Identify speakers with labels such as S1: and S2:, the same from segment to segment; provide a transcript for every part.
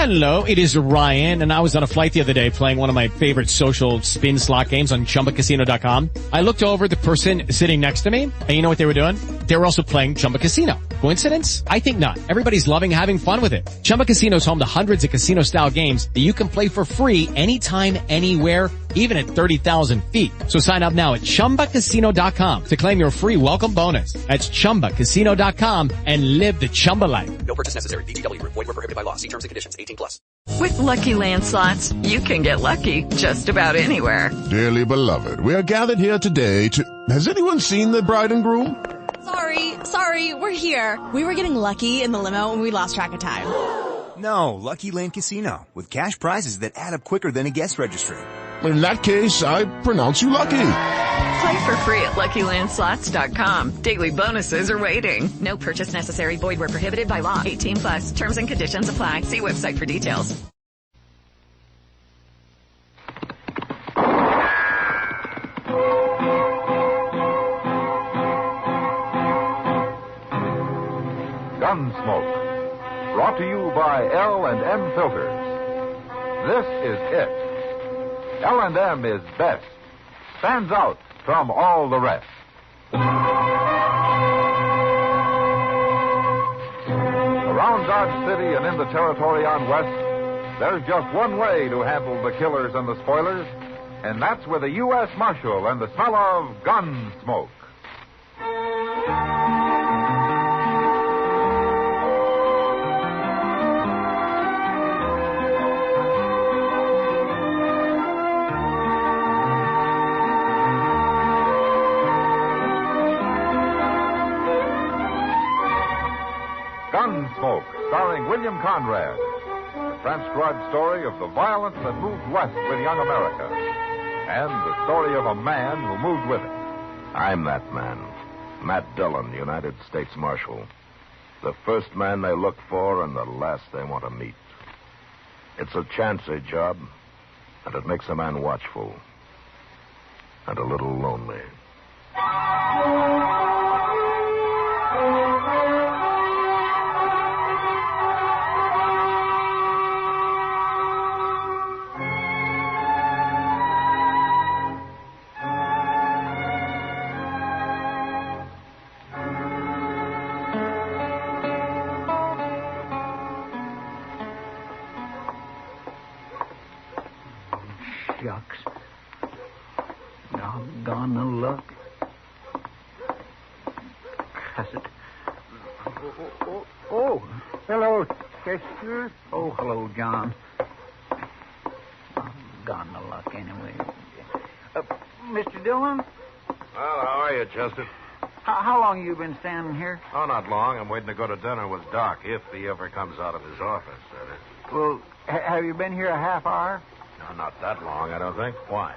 S1: Hello, it is Ryan, and I was on a flight the other day playing one of my favorite social spin slot games on ChumbaCasino.com. I looked over at the person sitting next to me, and you know what they were doing? They were also playing Chumba Casino. Coincidence? I think not. Everybody's loving having fun with it. Chumba Casino is home to hundreds of casino-style games that you can play for free anytime, anywhere, even at 30,000 feet. So sign up now at ChumbaCasino.com to claim your free welcome bonus. That's ChumbaCasino.com and live the Chumba life.
S2: No purchase necessary. VGW. Void where prohibited by law. See terms and conditions. 18+.
S3: With Lucky Land Slots, you can get lucky just about anywhere.
S4: Dearly beloved, we are gathered here today to... Has anyone seen the bride and groom?
S5: Sorry, we're here. We were getting lucky in the limo and we lost track of time.
S6: No, Lucky Land Casino, with cash prizes that add up quicker than a guest registry.
S4: In that case, I pronounce you lucky.
S3: Play for free at LuckyLandSlots.com. Daily bonuses are waiting. No purchase necessary. Void where prohibited by law. 18+. Terms and conditions apply. See website for details.
S7: Gunsmoke, brought to you by L&M Filters. This is it. L&M is best, stands out from all the rest. Around Dodge City and in the territory on West, there's just one way to handle the killers and the spoilers, and that's with a U.S. Marshal and the smell of Gunsmoke. Gunsmoke, starring William Conrad. The transcribed story of the violence that moved west with young America. And the story of a man who moved with it.
S8: I'm that man. Matt Dillon, United States Marshal. The first man they look for and the last they want to meet. It's a chancy job, and it makes a man watchful. And a little lonely.
S9: Shucks. Doggone the luck. Cuss it. Oh, hello, Chester. Oh, hello, John. Doggone the luck, anyway. Mr. Dillon?
S8: Well, how are you, Chester?
S9: How long you been standing here?
S8: Oh, not long. I'm waiting to go to dinner with Doc, if he ever comes out of his office, that is.
S9: Well, have you been here a half hour?
S8: No, not that long, I don't think. Why?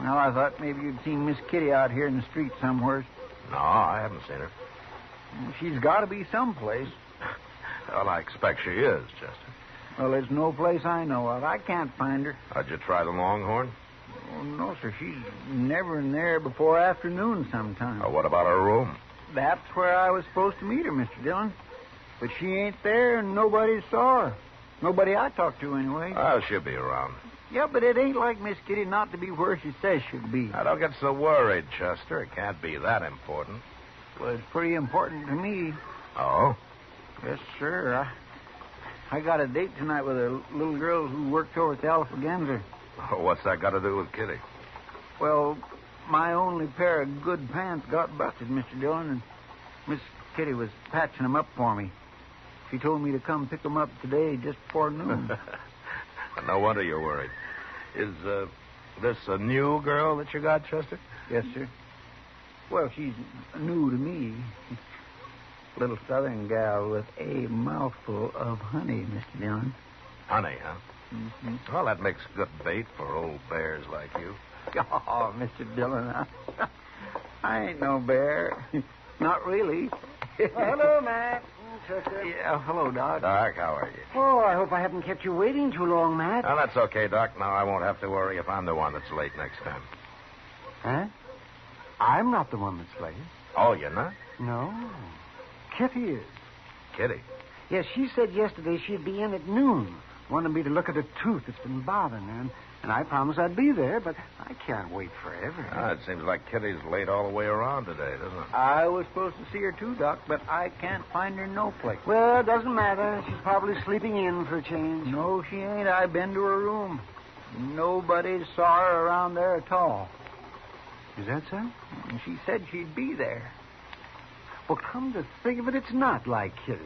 S9: Well, I thought maybe you'd seen Miss Kitty out here in the street somewhere.
S8: No, I haven't seen her.
S9: She's got to be someplace.
S8: Well, I expect she is, Chester.
S9: Well, there's no place I know of. I can't find her.
S8: How'd you try the Longhorn?
S9: Oh, no, sir. She's never in there before afternoon sometime.
S8: What about her room?
S9: That's where I was supposed to meet her, Mr. Dillon. But she ain't there, and nobody saw her. Nobody I talked to, anyway.
S8: Oh, she'll be around.
S9: Yeah, but it ain't like Miss Kitty not to be where she says she'll be.
S8: Now, don't get so worried, Chester. It can't be that important.
S9: Well, it's pretty important to me.
S8: Oh?
S9: Yes, sir. I got a date tonight with a little girl who works over at the Alphagenza.
S8: Oh, what's that got to do with Kitty?
S9: Well, my only pair of good pants got busted, Mr. Dillon, and Miss Kitty was patching them up for me. She told me to come pick them up today just before noon.
S8: No wonder you're worried. Is this a new girl that you got, Chester?
S9: Yes, sir. Well, she's new to me. Little southern gal with a mouthful of honey, Mr. Dillon.
S8: Honey, huh?
S9: Mm-hmm.
S8: Well, that makes good bait for old bears like you.
S9: Oh, Mr. Dillon, I ain't no bear. Not really.
S10: Hello, Matt. Chester.
S9: Yeah, hello, Doc.
S8: Doc, how are you?
S10: Oh, I hope I haven't kept you waiting too long, Matt.
S8: Oh, that's okay, Doc. Now I won't have to worry if I'm the one that's late next time.
S10: Huh? I'm not the one that's late.
S8: Oh, you're not?
S10: No. Kitty is.
S8: Kitty?
S10: Yes, she said yesterday she'd be in at noon. wanted me to look at a tooth that's been bothering her, and I promised I'd be there, but I can't wait forever.
S8: It seems like Kitty's late all the way around today, doesn't it?
S9: I was supposed to see her too, Doc, but I can't find her no place.
S10: Well, it doesn't matter. She's probably sleeping in for a change.
S9: No, she ain't. I've been to her room. Nobody saw her around there at all.
S10: Is that so?
S9: And she said she'd be there.
S10: Well, come to think of it, it's not like Kitty.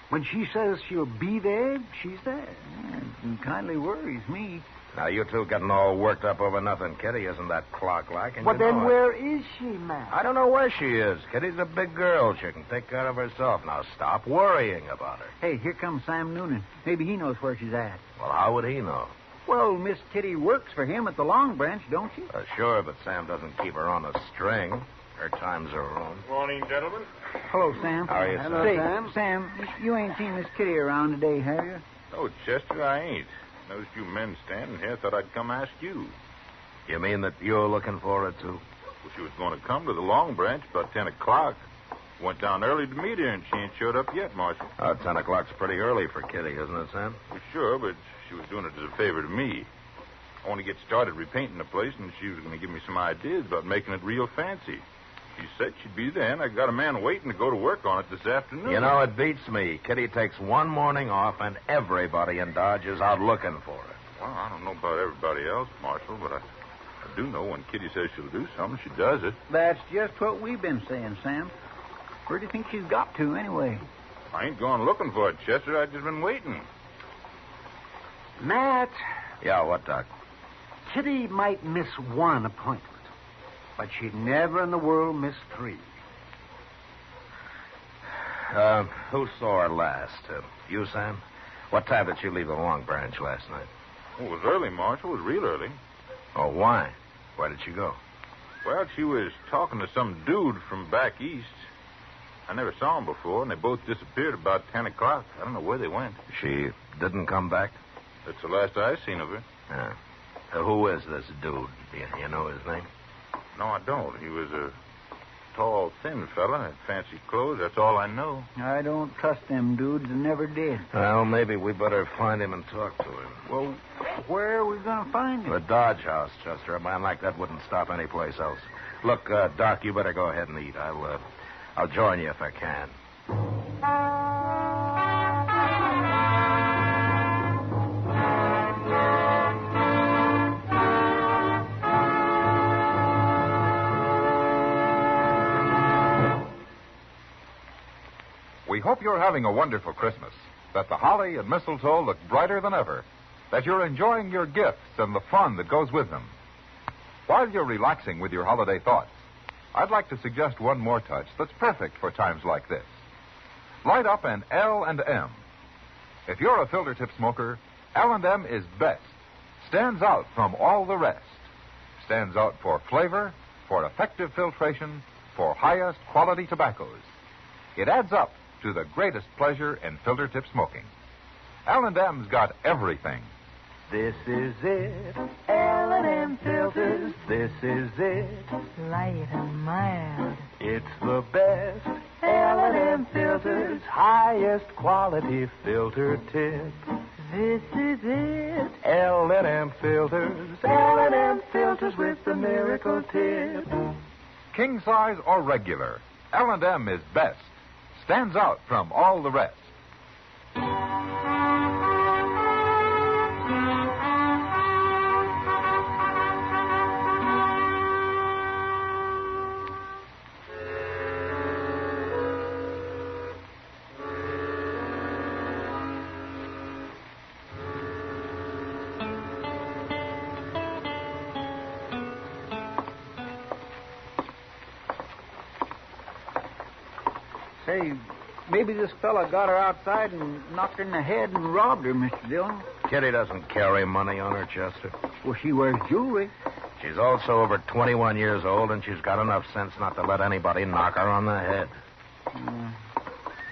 S10: When she says she'll be there, she's there.
S9: Yeah, it kindly worries me.
S8: Now, you two getting all worked up over nothing. Kitty isn't that clock-like. And
S10: Well,
S8: you know
S10: then
S8: it.
S10: where is she, Matt?
S8: I don't know where she is. Kitty's a big girl. She can take care of herself. Now, stop worrying about her.
S9: Hey, here comes Sam Noonan. Maybe he knows where she's at.
S8: Well, how would he know?
S9: Well, Miss Kitty works for him at the Long Branch, don't she?
S8: Sure, but Sam doesn't keep her on a string. Her time's her own.
S11: Morning, gentlemen.
S9: Hello, Sam.
S8: How are you,
S10: Hello,
S9: Say,
S10: Sam.
S9: Sam, you ain't seen Miss Kitty around today, have you?
S11: Oh, Chester, I ain't. Noticed you men standing here. Thought I'd come ask you.
S8: You mean that you're looking for her, too?
S11: Well, she was going to come to the Long Branch about 10 o'clock. Went down early to meet her, and she ain't showed up yet, Marshal.
S8: 10 o'clock's pretty early for Kitty, isn't it, Sam?
S11: Well, sure, but she was doing it as a favor to me. I want to get started repainting the place, and she was going to give me some ideas about making it real fancy. She said she'd be there, and I got a man waiting to go to work on it this afternoon.
S8: You know, it beats me. Kitty takes one morning off, and everybody in Dodge is out looking for her.
S11: Well, I don't know about everybody else, Marshal, but I do know when Kitty says she'll do something, she does it.
S9: That's just what we've been saying, Sam. Where do you think she's got to, anyway?
S11: I ain't gone looking for it, Chester. I've just been waiting.
S10: Matt,
S8: Yeah, what, Doc?
S10: Kitty might miss one appointment, but she'd never in the world miss 3.
S8: Who saw her last? You, Sam? What time did she leave the Long Branch last night?
S11: Oh, it was early, Marshal. It was real early.
S8: Oh, why? Where did she go?
S11: Well, she was talking to some dude from back east. I never saw him before, and they both disappeared about 10 o'clock. I don't know where they went.
S8: She didn't come back?
S11: That's the last I seen of her.
S8: Yeah. Who is this dude? You know his name?
S11: No, I don't. He was a tall, thin fella, had fancy clothes. That's all I know.
S9: I don't trust them dudes and never did.
S8: Well, maybe we better find him and talk to him.
S9: Well, where are we going to find him?
S8: The Dodge House, Chester. A man like that wouldn't stop anyplace else. Look, Doc, you better go ahead and eat. I'll join you if I can.
S7: We hope you're having a wonderful Christmas, that the holly and mistletoe look brighter than ever, that you're enjoying your gifts and the fun that goes with them. While you're relaxing with your holiday thoughts, I'd like to suggest one more touch that's perfect for times like this. Light up an L&M. If you're a filter tip smoker, L&M is best. Stands out from all the rest. Stands out for flavor, for effective filtration, for highest quality tobaccos. It adds up to the greatest pleasure in filter tip smoking. L&M's got everything.
S12: This is it, L&M filters, this is it.
S13: Light and mild.
S12: It's the best, L&M filters, highest quality filter tip.
S13: This is it.
S12: L&M filters, L&M filters with the miracle tip.
S7: King size or regular, L&M is best. Stands out from all the rest.
S9: Say, maybe this fella got her outside and knocked her in the head and robbed her, Mr. Dillon.
S8: Kitty doesn't carry money on her, Chester.
S9: Well, she wears jewelry.
S8: She's also over 21 years old, and she's got enough sense not to let anybody knock her on the head.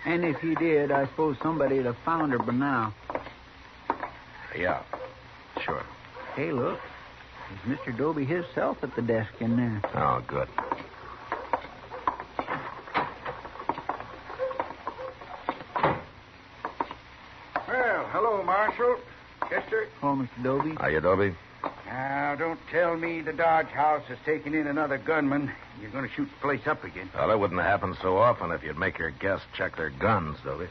S9: And if he did, I suppose somebody'd have found her by now.
S8: Yeah, sure.
S9: Hey, look. There's Mr. Doby himself at the desk in there.
S8: Oh, good.
S10: Well, hello, Marshal.
S9: Chester? Oh, Mr. Dobie.
S8: Hiya, Dobie.
S9: Now, don't tell me the Dodge House is taking in another gunman. You're going to shoot the place up again.
S8: Well, that wouldn't happen so often if you'd make your guests check their guns, Dobie.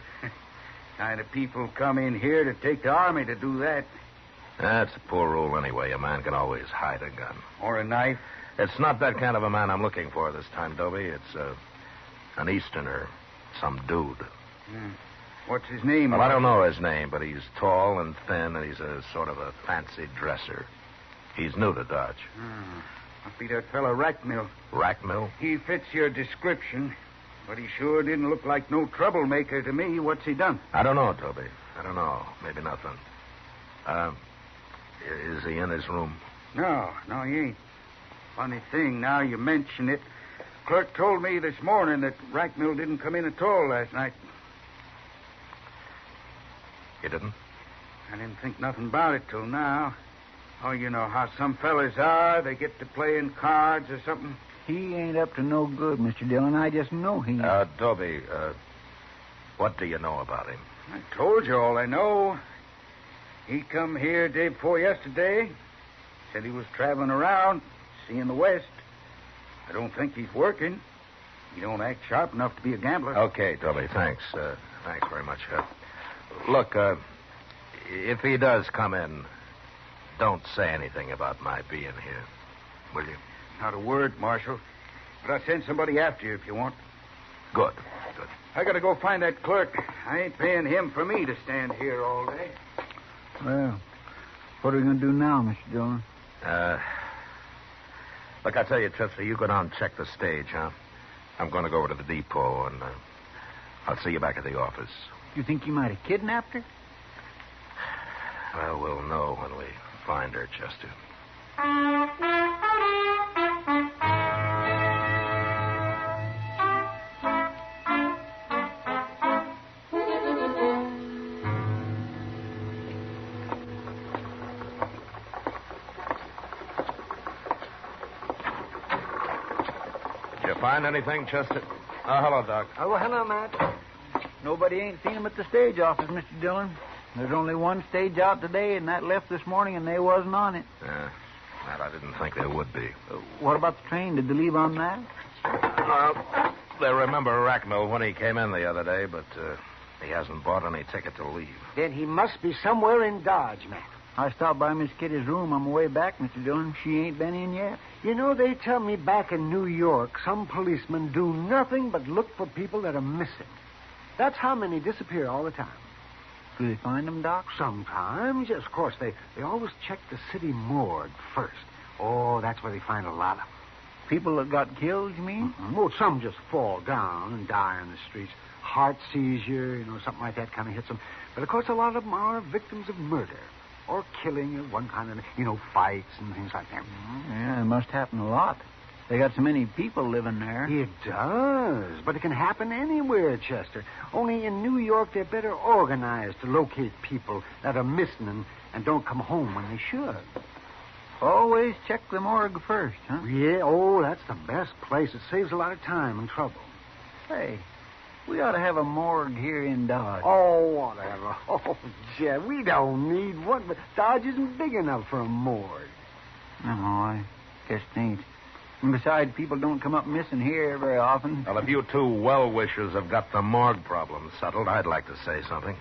S9: Kind of people come in here to take the army to do that.
S8: That's a poor rule anyway. A man can always hide a gun.
S9: Or a knife.
S8: It's not that kind of a man I'm looking for this time, Dobie. It's an Easterner. Some dude.
S9: What's his name?
S8: Well, I don't know his name, but he's tall and thin, and he's a sort of a fancy dresser. He's new to Dodge.
S9: Must be that fellow Rackmill.
S8: Rackmill?
S9: He fits your description, but he sure didn't look like no troublemaker to me. What's he done?
S8: I don't know, Toby. I don't know. Maybe nothing. Is he in his room?
S9: No, he ain't. Funny thing, now you mention it. Clerk told me this morning that Rackmill didn't come in at all last night.
S8: He didn't?
S9: I didn't think nothing about it till now. Oh, you know how some fellas are. They get to playing cards or something.
S14: He ain't up to no good, Mr. Dillon. I just know he ain't.
S8: Dobie, what do you know about him?
S9: I told you all I know. He come here day before yesterday. Said he was traveling around, seeing the West. I don't think he's working. He don't act sharp enough to be a gambler.
S8: Okay, Dobie, thanks. Thanks very much. Look, if he does come in, don't say anything about my being here, will you?
S9: Not a word, Marshal. But I'll send somebody after you if you want.
S8: Good.
S9: I gotta go find that clerk. I ain't paying him for me to stand here all day.
S14: Well, what are we going to do now, Mr. Dillon?
S8: Look, I tell you, Chester, you go down and check the stage, huh? I'm going to go over to the depot, and I'll see you back at the office.
S14: You think you might have kidnapped her?
S8: Well, we'll know when we find her, Chester. Did you find anything, Chester? Oh, hello, Doc.
S14: Oh, well, hello, Matt. Nobody ain't seen him at the stage office, Mr. Dillon. There's only one stage out today, and that left this morning, and they wasn't on it.
S8: Yeah, Matt, I didn't think there would be.
S14: What about the train? Did they leave on that?
S8: They remember Rackmill when he came in the other day, but he hasn't bought any ticket to leave.
S10: Then he must be somewhere in Dodge, Matt.
S14: I stopped by Miss Kitty's room on my way back, Mr. Dillon. She ain't been in yet.
S10: You know, they tell me back in New York, some policemen do nothing but look for people that are missing. That's how many disappear all the time.
S14: Do they find them, Doc?
S10: Sometimes, yes, of course. They always check the city morgue first. Oh, that's where they find a lot of them.
S14: People that got killed, you mean?
S10: Mm-hmm. Well, some just fall down and die on the streets. Heart seizure, something like that kind of hits them. But, of course, a lot of them are victims of murder or killing of one kind of, fights and things like that.
S14: Yeah, it must happen a lot. They got so many people living there.
S10: It does, but it can happen anywhere, Chester. Only in New York, they're better organized to locate people that are missing and don't come home when they should.
S14: Always check the morgue first, huh?
S10: Yeah, that's the best place. It saves a lot of time and trouble.
S14: Hey, we ought to have a morgue here in Dodge.
S10: Oh, whatever. Oh, Jeff, we don't need one, but Dodge isn't big enough for a morgue.
S14: No, I guess it ain't. And besides, people don't come up missing here very often.
S8: Well, if you two well-wishers have got the morgue problem settled, I'd like to say something.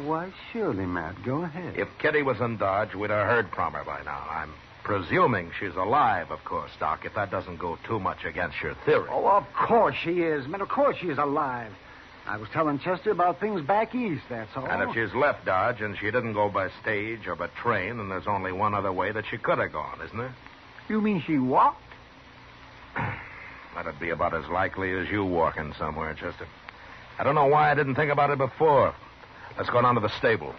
S10: Why, surely, Matt. Go ahead.
S8: If Kitty was in Dodge, we'd have heard from her by now. I'm presuming she's alive, of course, Doc, if that doesn't go too much against your theory.
S10: Oh, of course she is, man. Of course she's alive. I was telling Chester about things back east, that's all.
S8: And if she's left Dodge and she didn't go by stage or by train, then there's only one other way that she could have gone, isn't there?
S14: You mean she walked?
S8: That'd be about as likely as you walking somewhere, Chester. I don't know why I didn't think about it before. Let's go down to the stable.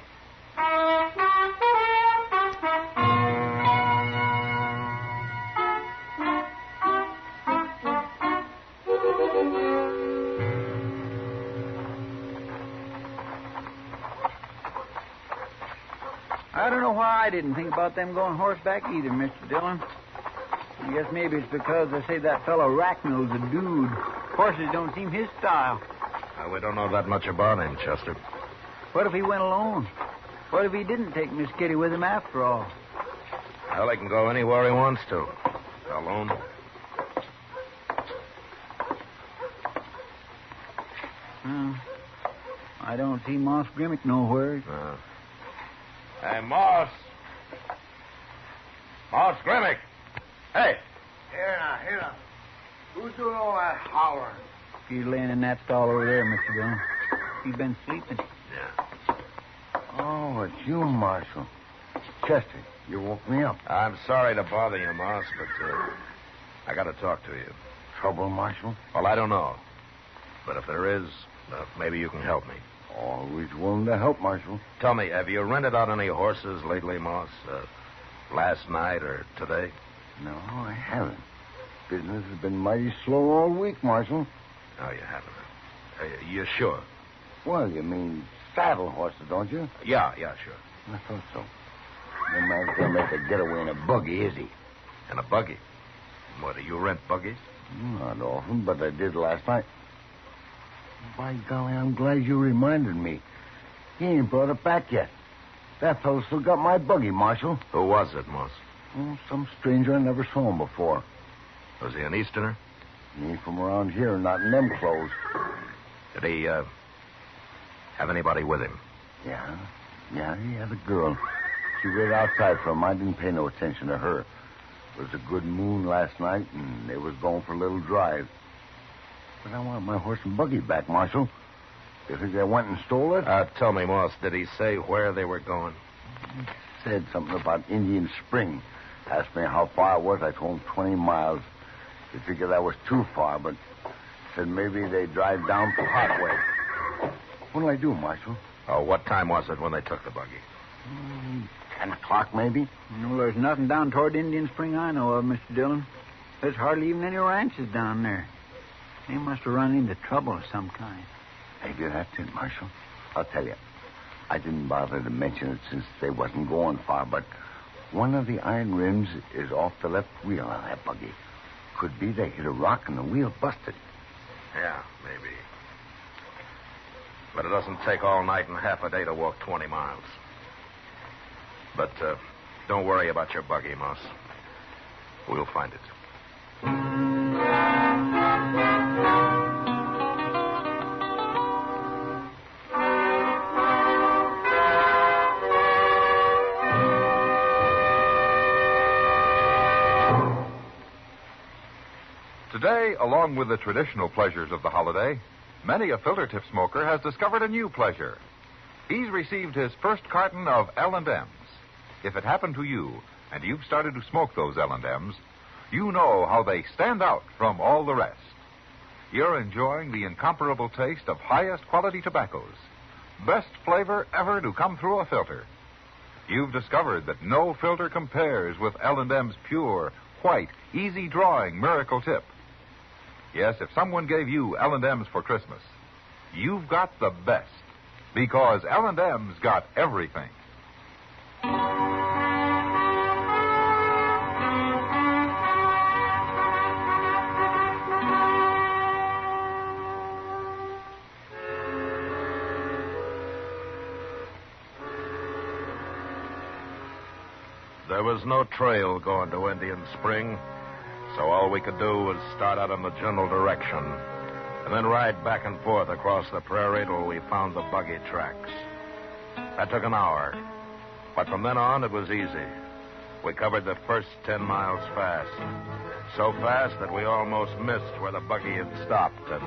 S14: I don't know why I didn't think about them going horseback either, Mr. Dillon. I guess maybe it's because they say that fellow Rackmill's a dude. Horses don't seem his style.
S8: We don't know that much about him, Chester.
S14: What if he went alone? What if he didn't take Miss Kitty with him after all?
S8: Well, he can go anywhere he wants to. Alone.
S14: I don't see Moss Grimmick nowhere.
S8: Hey, Moss. Moss Grimmick. Hey.
S10: Here now. Who's doing all that hollering?
S14: He's laying in that stall over there, Mr. Dillon. He's been sleeping.
S8: Yeah.
S10: Oh, it's you, Marshal. Chester, you woke me up.
S8: I'm sorry to bother you, Moss, but I got to talk to you.
S10: Trouble, Marshal?
S8: Well, I don't know. But if there is, maybe you can help me.
S10: Always willing to help, Marshal.
S8: Tell me, have you rented out any horses lately, Moss? Last night or today?
S10: No, I haven't. Business has been mighty slow all week, Marshal.
S8: No, you haven't. You sure?
S10: Well, you mean saddle horses, don't you?
S8: Yeah, sure.
S10: I thought so. No man's gonna make a getaway in a buggy, is he?
S8: In a buggy? What, do you rent buggies?
S10: Not often, but I did last night. By golly, I'm glad you reminded me. He ain't brought it back yet. That fellow still got my buggy, Marshal.
S8: Who was it, Moss?
S10: Some stranger I never saw him before.
S8: Was he an Easterner?
S10: He ain't from around here, not in them clothes.
S8: Did he, have anybody with him?
S10: Yeah, he had a girl. She waited outside for him. I didn't pay no attention to her. It was a good moon last night, and they was going for a little drive. But I want my horse and buggy back, Marshal. You think they went and stole it?
S8: Tell me, Moss, did he say where they were going?
S10: He said something about Indian Spring. Asked me how far it was. I told him 20 miles. He figured that was too far, but said maybe they'd drive down to Hartway. What'll I do, Marshal?
S8: Oh, what time was it when they took the buggy?
S10: 10 o'clock, maybe?
S14: No, there's nothing down toward Indian Spring I know of, Mr. Dillon. There's hardly even any ranches down there. They must have run into trouble of some kind.
S10: Maybe that's it, Marshal. I'll tell you. I didn't bother to mention it since they wasn't going far, but one of the iron rims is off the left wheel on that buggy. Could be they hit a rock and the wheel busted.
S8: Yeah, maybe. But it doesn't take all night and half a day to walk 20 miles. But don't worry about your buggy, Moss. We'll find it.
S7: Today, along with the traditional pleasures of the holiday, many a filter tip smoker has discovered a new pleasure. He's received his first carton of L&M's. If it happened to you, and you've started to smoke those L&M's, you know how they stand out from all the rest. You're enjoying the incomparable taste of highest quality tobaccos. Best flavor ever to come through a filter. You've discovered that no filter compares with L&M's pure, white, easy-drawing miracle tip. Yes, if someone gave you L&M's for Christmas, you've got the best, because L&M's got everything.
S8: There was no trail going to Indian Spring, so all we could do was start out in the general direction and then ride back and forth across the prairie till we found the buggy tracks. That took an hour, but from then on it was easy. We covered the first 10 miles fast, so fast that we almost missed where the buggy had stopped and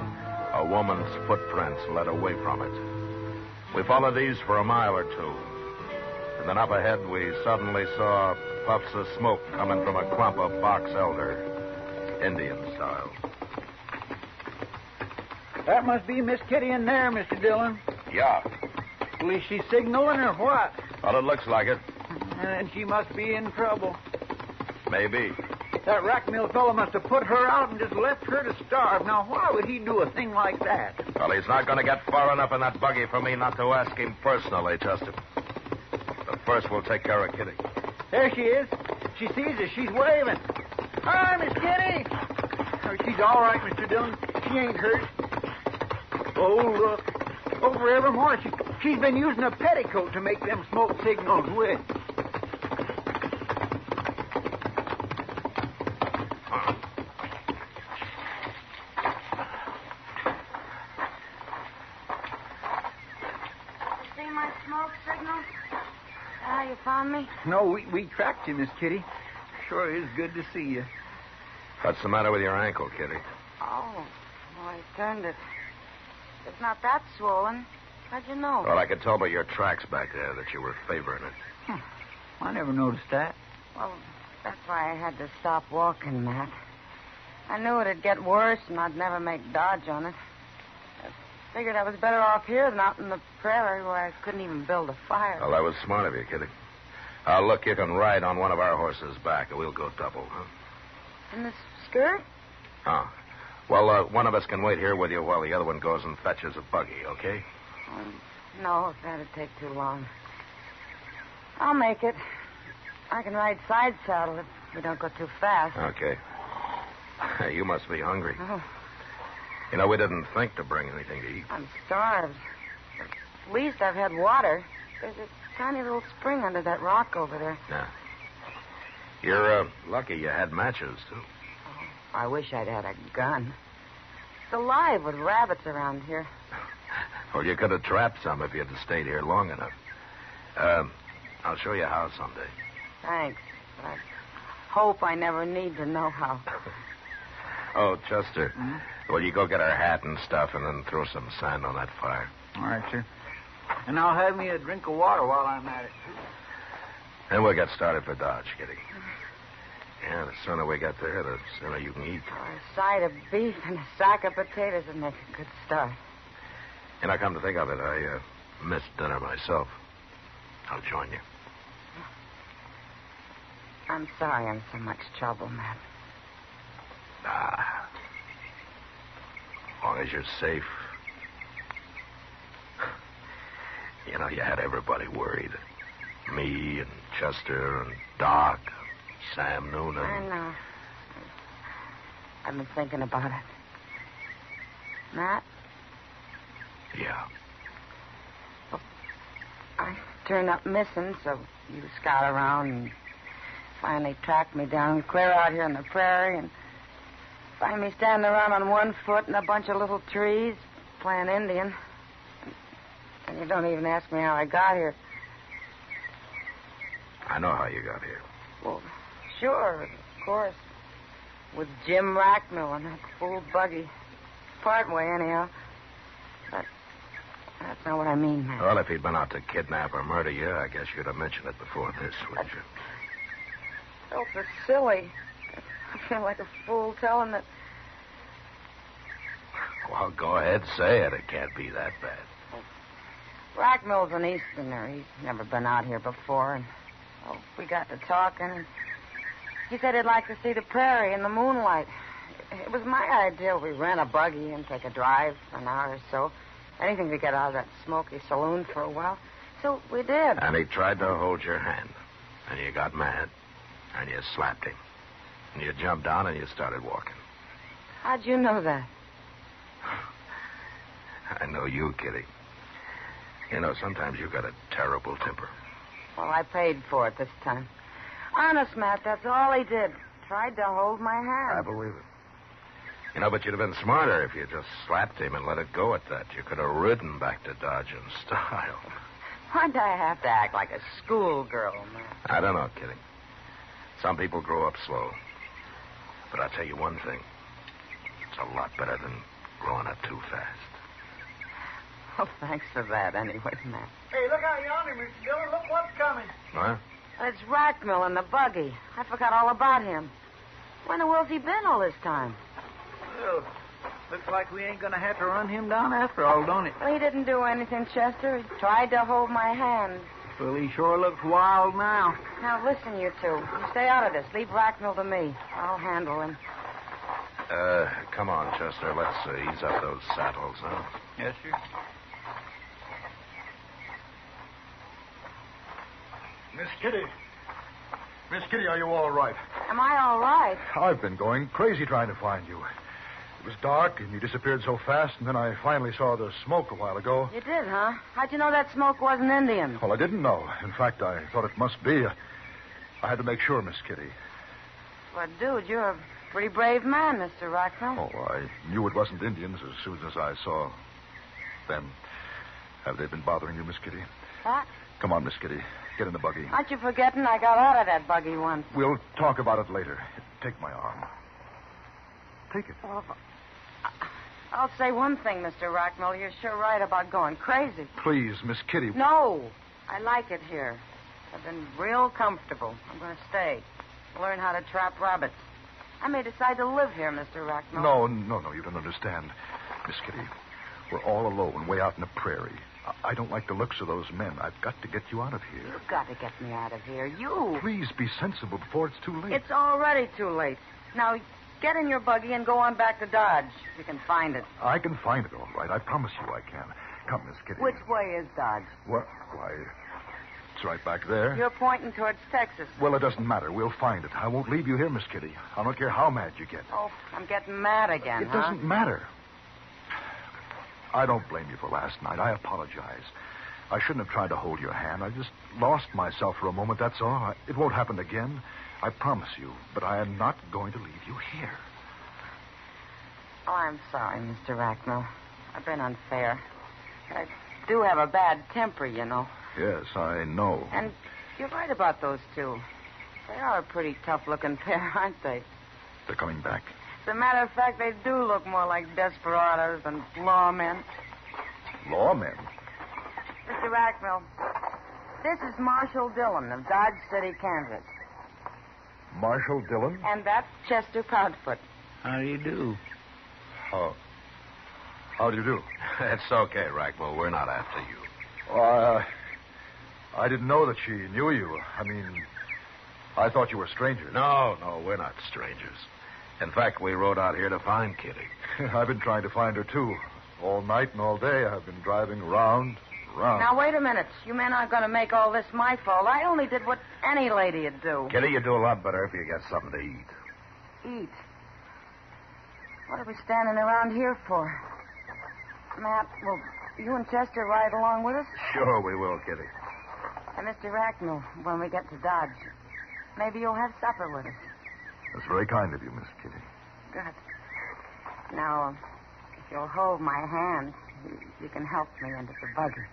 S8: a woman's footprints led away from it. We followed these for a mile or two. And then up ahead, we suddenly saw puffs of smoke coming from a clump of box elder, Indian style.
S14: That must be Miss Kitty in there, Mr. Dillon.
S8: Yeah.
S14: Well, is she signaling or what?
S8: Well, it looks like it.
S14: And she must be in trouble.
S8: Maybe.
S14: That rack mill fellow must have put her out and just left her to starve. Now, why would he do a thing like that?
S8: Well, he's not going to get far enough in that buggy for me not to ask him personally, Chester. But first, we'll take care of Kitty.
S14: There she is. She sees us. She's waving. Hi, Miss Kitty. Oh, she's all right, Mr. Dillon. She ain't hurt. Oh, look. Over evermore. She's been using a petticoat to make them smoke signals with.
S13: See my smoke signal? How you found me?
S14: No, we tracked you, Miss Kitty. Sure is good to see you.
S8: What's the matter with your ankle, Kitty?
S13: Oh, well, I turned it. It's not that swollen. How'd you know?
S8: Well, I could tell by your tracks back there that you were favoring it.
S14: I never noticed that.
S13: Well, that's why I had to stop walking, Matt. I knew it'd get worse and I'd never make dodge on it. I figured I was better off here than out in the prairie where I couldn't even build a fire.
S8: Well, that was smart of you, Kitty. Look, you can ride on one of our horses back, and we'll go double, huh?
S13: In this skirt?
S8: Oh. Well, one of us can wait here with you while the other one goes and fetches a buggy, okay?
S13: No, that'd take too long. I'll make it. I can ride side saddle if we don't go too fast.
S8: Okay. You must be hungry.
S13: Oh,
S8: You know, we didn't think to bring anything to eat.
S13: I'm starved. At least I've had water. There's a tiny little spring under that rock over there.
S8: Yeah. You're lucky you had matches, too.
S13: I wish I'd had a gun. It's alive with rabbits around here.
S8: Well, you could have trapped some if you'd have stayed here long enough. I'll show you how someday.
S13: Thanks. But I hope I never need to know how.
S8: Oh, Chester. Well, you go get our hat and stuff and then throw some sand on that fire.
S14: All right, sir. And I'll have me a drink of water while I'm at it, too.
S8: Then we'll get started for Dodge, Kitty. Yeah, the sooner we get there, the sooner you can eat.
S13: A side of beef and a sack of potatoes would make a good start.
S8: And I come to think of it, I missed dinner myself. I'll join you.
S13: I'm sorry I'm so much trouble, Matt.
S8: As long as you're safe. You know, you had everybody worried. Me and Chester and Doc, Sam Noonan.
S13: I know. I've been thinking about it. Matt?
S8: Yeah.
S13: Well, I turned up missing, so you scout around and finally tracked me down clear out here in the prairie and find me standing around on one foot in a bunch of little trees playing Indian. And you don't even ask me how I got here.
S8: I know how you got here.
S13: Well, sure, of course. With Jim Rackmill and that fool buggy. Part way, anyhow. But that's not what I mean, man.
S8: Well, if he'd been out to kidnap or murder you, I guess you'd have mentioned it before this, wouldn't you?
S13: I felt so silly. I feel like a fool telling that.
S8: Well, go ahead, say it. It can't be that bad.
S13: Rackmill's an Easterner. He's never been out here before, and we got to talking, and he said he'd like to see the prairie in the moonlight. It was my idea we rent a buggy and take a drive for an hour or so. Anything to get out of that smoky saloon for a while. So we did.
S8: And he tried to hold your hand, and you got mad, and you slapped him. And you jumped down and you started walking.
S13: How'd you know that?
S8: I know you, Kitty. You know, sometimes you've got a terrible temper.
S13: Well, I paid for it this time. Honest, Matt, that's all he did. Tried to hold my hand.
S8: I believe it. You know, but you'd have been smarter if you just slapped him and let it go at that. You could have ridden back to Dodge in style.
S13: Why'd I have to act like a schoolgirl, Matt?
S8: I don't know, Kitty. Some people grow up slow. But I'll tell you one thing. It's a lot better than growing up too fast.
S13: Oh, thanks for that anyway, Matt.
S14: Hey, look out yonder, Mr. Dillon. Look what's coming.
S8: What?
S13: It's Rackmill in the buggy. I forgot all about him. Where in the world's he been all this time?
S14: Well, looks like we ain't going to have to run him down after all, don't it?
S13: Well, he didn't do anything, Chester. He tried to hold my hand.
S14: Well, he sure looks wild now.
S13: Now, listen, you two. You stay out of this. Leave Rackmill to me. I'll handle him.
S8: Come on, Chester. Let's ease up those saddles, huh?
S14: Yes, sir.
S15: Miss Kitty. Miss Kitty, are you all right?
S13: Am I all right?
S15: I've been going crazy trying to find you. was dark, and you disappeared so fast, and then I finally saw the smoke a while ago.
S13: You did, huh? How'd you know that smoke wasn't Indian?
S15: Well, I didn't know. In fact, I thought it must be. I had to make sure, Miss Kitty.
S13: Well, dude, you're a pretty brave man, Mr. Racknell.
S15: Oh, I knew it wasn't Indians as soon as I saw them. Have they been bothering you, Miss Kitty?
S13: What?
S15: Come on, Miss Kitty. Get in the buggy.
S13: Aren't you forgetting I got out of that buggy once?
S15: We'll talk about it later. Take my arm. Take it.
S13: Well, I'll say one thing, Mr. Racknell. You're sure right about going crazy.
S15: Please, Miss Kitty.
S13: No. I like it here. I've been real comfortable. I'm going to stay. Learn how to trap rabbits. I may decide to live here, Mr. Racknell.
S15: No, you don't understand. Miss Kitty, we're all alone, way out in the prairie. I don't like the looks of those men. I've got to get you out of here.
S13: You've got to get me out of here. You.
S15: Please be sensible before it's too late.
S13: It's already too late. Now, get in your buggy and go on back to Dodge. You can find it.
S15: I can find it, all right. I promise you I can. Come, Miss Kitty.
S13: Which way is Dodge?
S15: What? Why, it's right back there.
S13: You're pointing towards Texas.
S15: Well, it doesn't matter. We'll find it. I won't leave you here, Miss Kitty. I don't care how mad you get.
S13: Oh, I'm getting mad again,
S15: It doesn't matter. I don't blame you for last night. I apologize. I shouldn't have tried to hold your hand. I just lost myself for a moment, that's all. It won't happen again. I promise you. But I am not going to leave you here.
S13: Oh, I'm sorry, Mr. Racknell. I've been unfair. I do have a bad temper, you know.
S15: Yes, I know.
S13: And you're right about those two. They are a pretty tough-looking pair, aren't they?
S15: They're coming back.
S13: As a matter of fact, they do look more like desperados than lawmen.
S15: Lawmen?
S13: Mr. Racknell, this is Marshal Dillon of Dodge City, Kansas.
S15: Marshal Dillon?
S13: And that's Chester Proudfoot.
S14: How do you do?
S15: How do you do?
S8: It's okay, Racknell. We're not after you.
S15: I didn't know that she knew you. I mean, I thought you were strangers.
S8: No, we're not strangers. In fact, we rode out here to find Kitty.
S15: I've been trying to find her, too. All night and all day, I've been driving round.
S13: Now, wait a minute. You men aren't going to make all this my fault. I only did what any lady would do.
S8: Kitty, you do a lot better if you get something to eat.
S13: Eat? What are we standing around here for? Matt, will you and Chester ride along with us?
S8: Sure we will, Kitty.
S13: And Mr. Racknell, when we get to Dodge, maybe you'll have supper with us.
S15: That's very kind of you, Miss Kitty.
S13: Good. Now, if you'll hold my hand, you can help me into the buggy.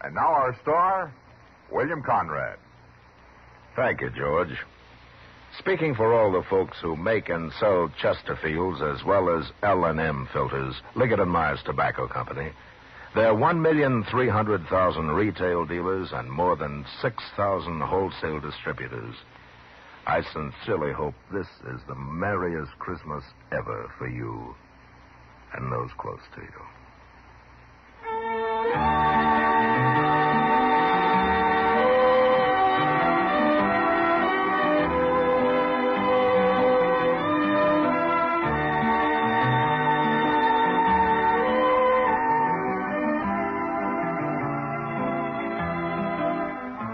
S7: And now our star, William Conrad.
S8: Thank you, George. Speaking for all the folks who make and sell Chesterfields as well as L&M filters, Liggett & Myers Tobacco Company, there are 1,300,000 retail dealers and more than 6,000 wholesale distributors. I sincerely hope this is the merriest Christmas ever for you and those close to you.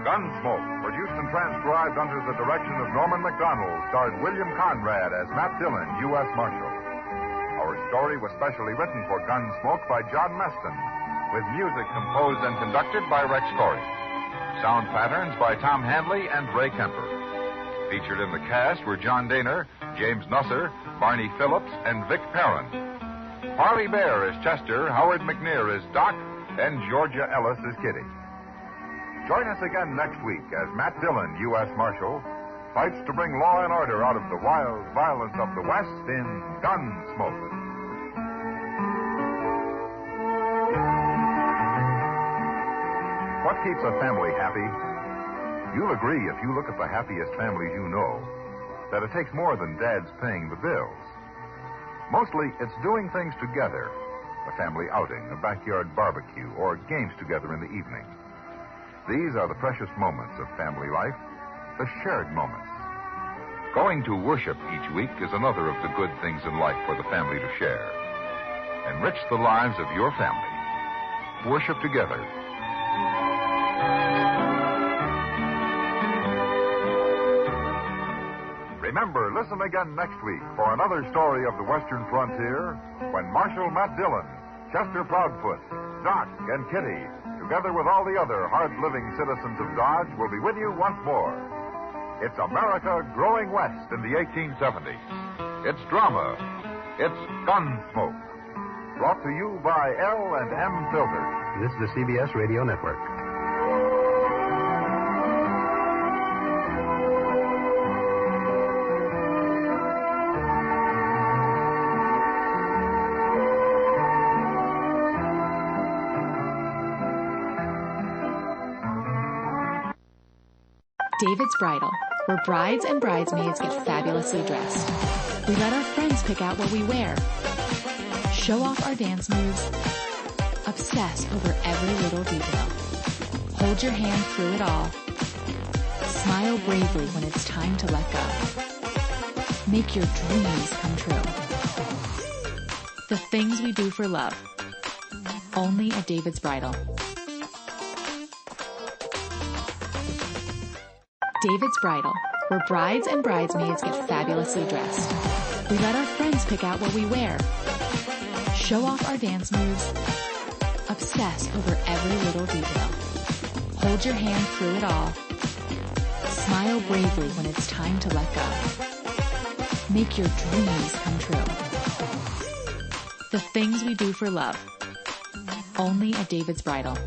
S7: Gunsmoke, produced and transcribed under the direction of Norman MacDonald, starred William Conrad as Matt Dillon, U.S. Marshal. Our story was specially written for Gunsmoke by John Meston, with music composed and conducted by Rex Corey. Sound patterns by Tom Handley and Ray Kemper. Featured in the cast were John Daner, James Nusser, Barney Phillips, and Vic Perrin. Harley Bear is Chester, Howard McNear is Doc, and Georgia Ellis is Kitty. Join us again next week as Matt Dillon, U.S. Marshal, fights to bring law and order out of the wild violence of the West in Gunsmoke. What keeps a family happy? You'll agree if you look at the happiest families you know that it takes more than Dad's paying the bills. Mostly, it's doing things together. A family outing, a backyard barbecue, or games together in the evening. These are the precious moments of family life, the shared moments. Going to worship each week is another of the good things in life for the family to share. Enrich the lives of your family. Worship together. Remember, listen again next week for another story of the Western frontier when Marshal Matt Dillon, Chester Proudfoot, Doc, and Kitty, together with all the other hard-living citizens of Dodge, will be with you once more. It's America growing west in the 1870s. It's drama. It's Gunsmoke. Brought to you by L&M Filters.
S16: This is the CBS Radio Network.
S17: David's Bridal, where brides and bridesmaids get fabulously dressed. We let our friends pick out what we wear, show off our dance moves, obsess over every little detail, hold your hand through it all, smile bravely when it's time to let go, make your dreams come true. The things we do for love, only at David's Bridal. David's Bridal, where brides and bridesmaids get fabulously dressed. We let our friends pick out what we wear, show off our dance moves, obsess over every little detail, hold your hand through it all, smile bravely when it's time to let go, make your dreams come true. The things we do for love, only at David's Bridal.